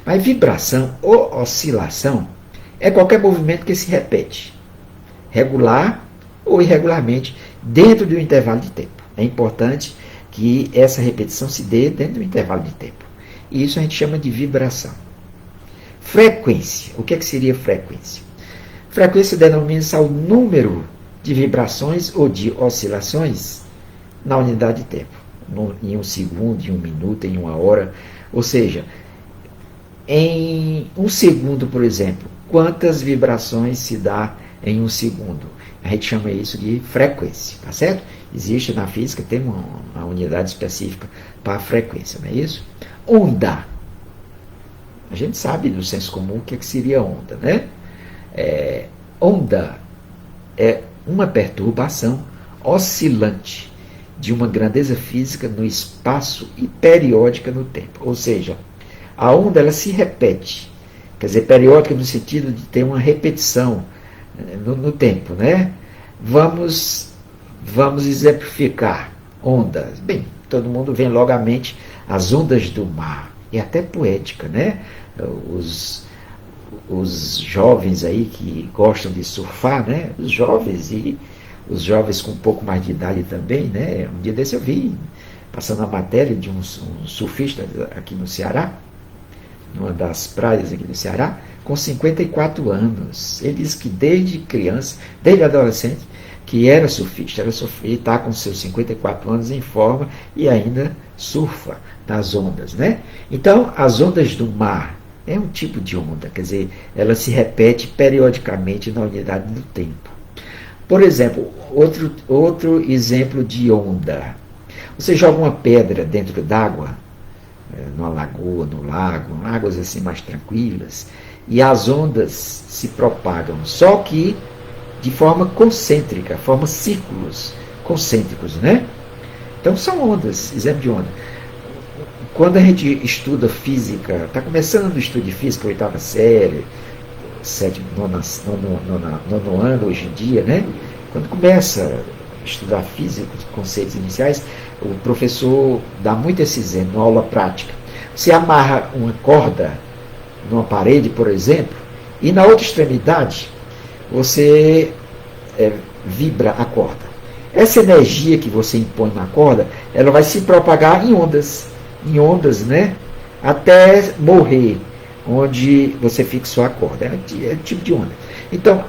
Mas vibração ou oscilação é qualquer movimento que se repete, regular ou irregularmente, dentro de um intervalo de tempo. É importante que essa repetição se dê dentro de um intervalo de tempo. E isso a gente chama de vibração. Frequência. O que é que seria frequência? Frequência denomina-se ao número de vibrações ou de oscilações na unidade de tempo. Em um segundo, em um minuto, em uma hora. Ou seja, em um segundo, por exemplo, quantas vibrações se dá em um segundo? A gente chama isso de frequência, tá certo? Existe na física, tem uma unidade específica para a frequência, não é isso? Onda. A gente sabe do senso comum o que seria onda, né? Onda é uma perturbação oscilante de uma grandeza física no espaço e periódica no tempo. Ou seja, a onda ela se repete, quer dizer, periódica no sentido de ter uma repetição no tempo, né? Vamos exemplificar ondas. Bem, todo mundo vem logo à mente as ondas do mar. E até poética, né? Os jovens aí que gostam de surfar, né? Os jovens com um pouco mais de idade também, né? Um dia desse eu vi, passando a matéria de um surfista aqui no Ceará, numa das praias aqui do Ceará, com 54 anos. Ele diz que desde criança, desde adolescente, que era surfista, e está com seus 54 anos em forma e ainda surfa nas ondas, né? Então, as ondas do mar é um tipo de onda, quer dizer, ela se repete periodicamente na unidade do tempo. Por exemplo, outro exemplo de onda. Você joga uma pedra dentro d'água, numa lagoa, no lago, águas assim mais tranquilas, e as ondas se propagam, só que de forma concêntrica, forma círculos concêntricos, né? Então são ondas, exemplo de onda. Quando a gente estuda física, está começando o estudo de física, oitava série, nono ano hoje em dia, né? Quando começa a estudar física, os conceitos iniciais, o professor dá muito esse exemplo, na aula prática. Você amarra uma corda numa parede, por exemplo, e na outra extremidade você vibra a corda. Essa energia que você impõe na corda, ela vai se propagar em ondas, né? Até morrer, onde você fixou a corda. É um tipo de onda. Então,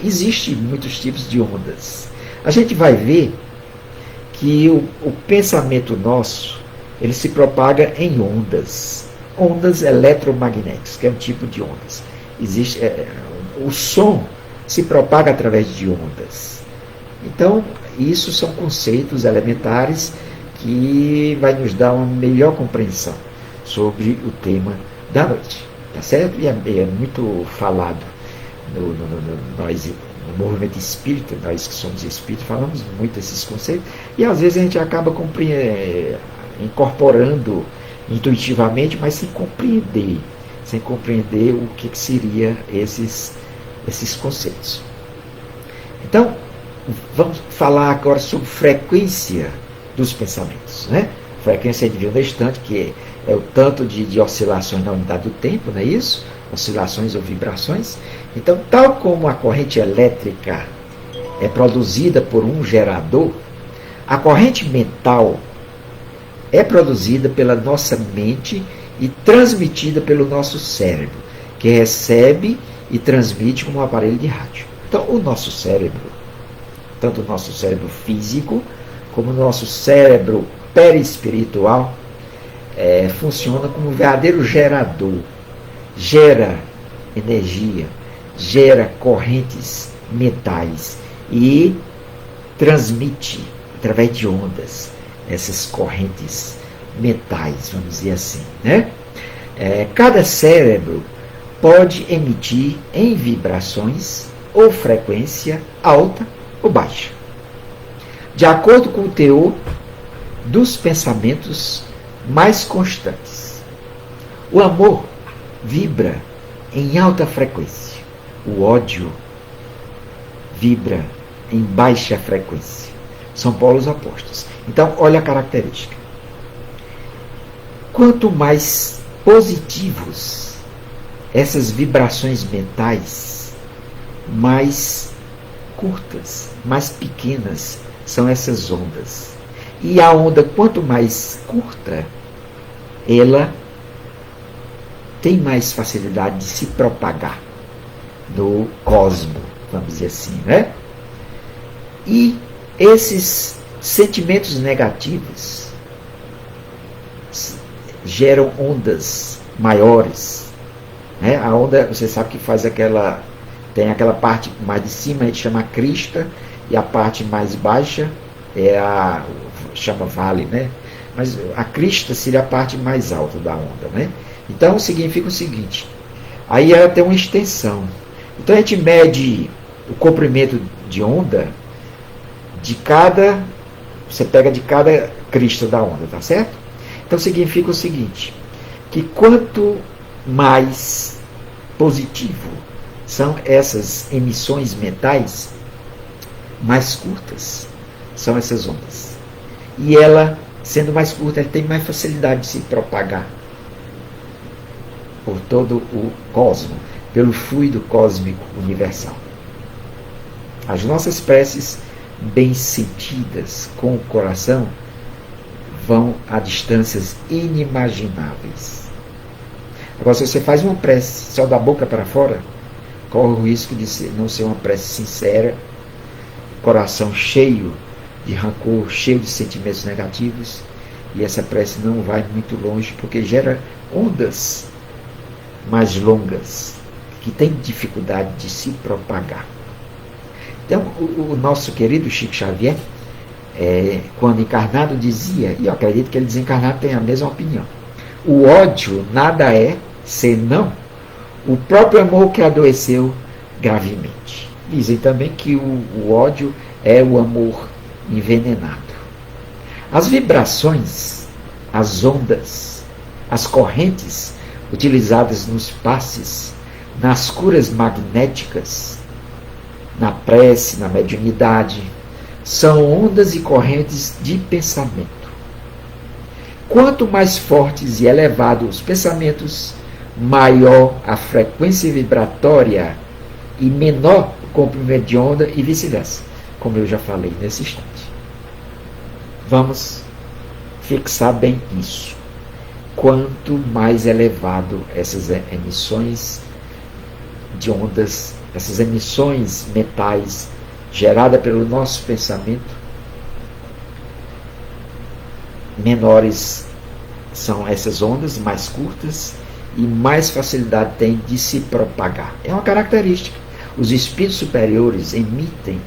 existe muitos tipos de ondas. A gente vai ver que o pensamento nosso, ele se propaga em ondas eletromagnéticas, que é um tipo de ondas. Existe o som se propaga através de ondas. Então, isso são conceitos elementares que vai nos dar uma melhor compreensão sobre o tema da noite, tá certo? E é muito falado no movimento espírita, nós que somos espíritos, falamos muito desses conceitos, e às vezes a gente acaba incorporando intuitivamente, mas sem compreender o que seria esses conceitos. Então, vamos falar agora sobre frequência dos pensamentos, né? Frequência de onda distante, que é o tanto de oscilações na unidade do tempo, não é isso? Oscilações ou vibrações. Então, tal como a corrente elétrica é produzida por um gerador, a corrente mental é produzida pela nossa mente e transmitida pelo nosso cérebro, que recebe e transmite como um aparelho de rádio. Então, o nosso cérebro, tanto o nosso cérebro físico, como o nosso cérebro perispiritual, funciona como um verdadeiro gerador. Gera energia, gera correntes mentais e transmite, através de ondas, essas correntes mentais, vamos dizer assim, né? Cada cérebro pode emitir em vibrações ou frequência alta ou baixa, de acordo com o teor dos pensamentos mais constantes. O amor vibra em alta frequência, o ódio vibra em baixa frequência. São polos opostos. Então, olha a característica. Quanto mais positivos, essas vibrações mentais mais curtas, mais pequenas, são essas ondas. E a onda, quanto mais curta, ela tem mais facilidade de se propagar no cosmo, vamos dizer assim, né? E esses sentimentos negativos geram ondas maiores, né? A onda, você sabe que faz tem aquela parte mais de cima, a gente chama crista, e a parte mais baixa chama vale, né? Mas a crista seria a parte mais alta da onda, né? Então significa o seguinte, aí ela tem uma extensão. Então a gente mede o comprimento de onda você pega de cada crista da onda, tá certo? Então significa o seguinte, que quanto mais positivo são essas emissões mentais, mais curtas são essas ondas. E ela, sendo mais curta, ela tem mais facilidade de se propagar por todo o cosmo, pelo fluido cósmico universal. As nossas preces, bem sentidas com o coração, vão a distâncias inimagináveis. Agora, se você faz uma prece só da boca para fora, corre o risco de não ser uma prece sincera, coração cheio de rancor, cheio de sentimentos negativos, e essa prece não vai muito longe, porque gera ondas mais longas, que têm dificuldade de se propagar. Então, o nosso querido Chico Xavier, quando encarnado, dizia, e eu acredito que ele desencarnado tem a mesma opinião, o ódio nada é senão o próprio amor que adoeceu gravemente. Dizem também que o ódio é o amor envenenado. As vibrações, as ondas, as correntes utilizadas nos passes, nas curas magnéticas, na prece, na mediunidade, são ondas e correntes de pensamento. Quanto mais fortes e elevados os pensamentos, maior a frequência vibratória e menor o comprimento de onda, e vice-versa, como eu já falei nesse instante. Vamos fixar bem isso. Quanto mais elevado essas emissões de ondas, essas emissões mentais geradas pelo nosso pensamento, menores são essas ondas, mais curtas, e mais facilidade tem de se propagar. É uma característica. Os espíritos superiores emitem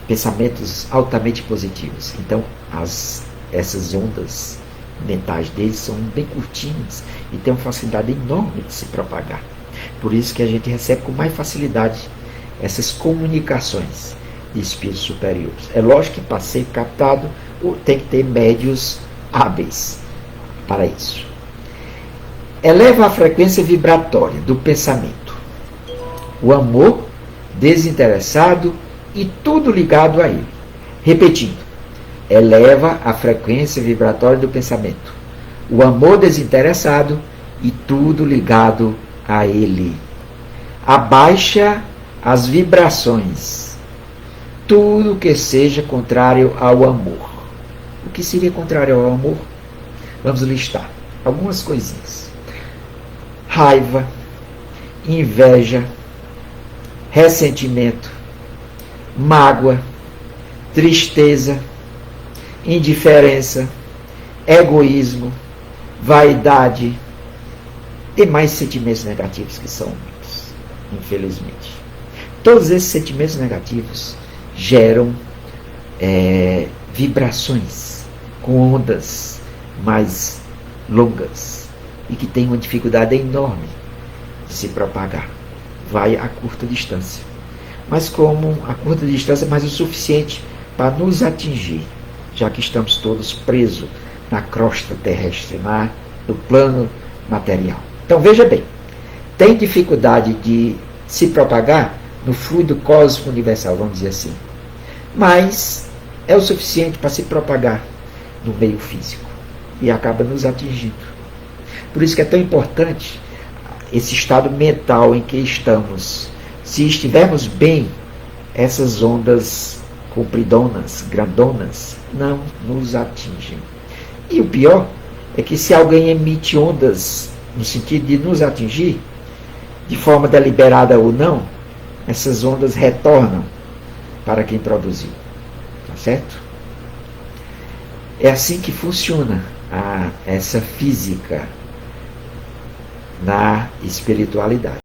pensamentos altamente positivos. Então, essas ondas mentais deles são bem curtinhas e têm uma facilidade enorme de se propagar. Por isso que a gente recebe com mais facilidade essas comunicações de espíritos superiores. É lógico que para ser captado tem que ter médios hábeis para isso. Eleva a frequência vibratória do pensamento, o amor desinteressado e tudo ligado a ele. Repetindo, eleva a frequência vibratória do pensamento, o amor desinteressado e tudo ligado a ele. Abaixa as vibrações, tudo que seja contrário ao amor. O que seria contrário ao amor? Vamos listar algumas coisinhas. Raiva, inveja, ressentimento, mágoa, tristeza, indiferença, egoísmo, vaidade e mais sentimentos negativos, que são muitos, infelizmente. Todos esses sentimentos negativos geram vibrações com ondas mais longas e que têm uma dificuldade enorme de se propagar. Vai a curta distância. Mas como a curta distância é mais o suficiente para nos atingir, já que estamos todos presos na crosta terrestre, no plano material. Então veja bem, tem dificuldade de se propagar no fluido cósmico universal, vamos dizer assim, mas é o suficiente para se propagar no meio físico e acaba nos atingindo. Por isso que é tão importante esse estado mental em que estamos. Se estivermos bem, essas ondas compridonas, grandonas, não nos atingem. E o pior é que se alguém emite ondas no sentido de nos atingir, de forma deliberada ou não, essas ondas retornam para quem produziu. Tá certo? É assim que funciona essa física na espiritualidade.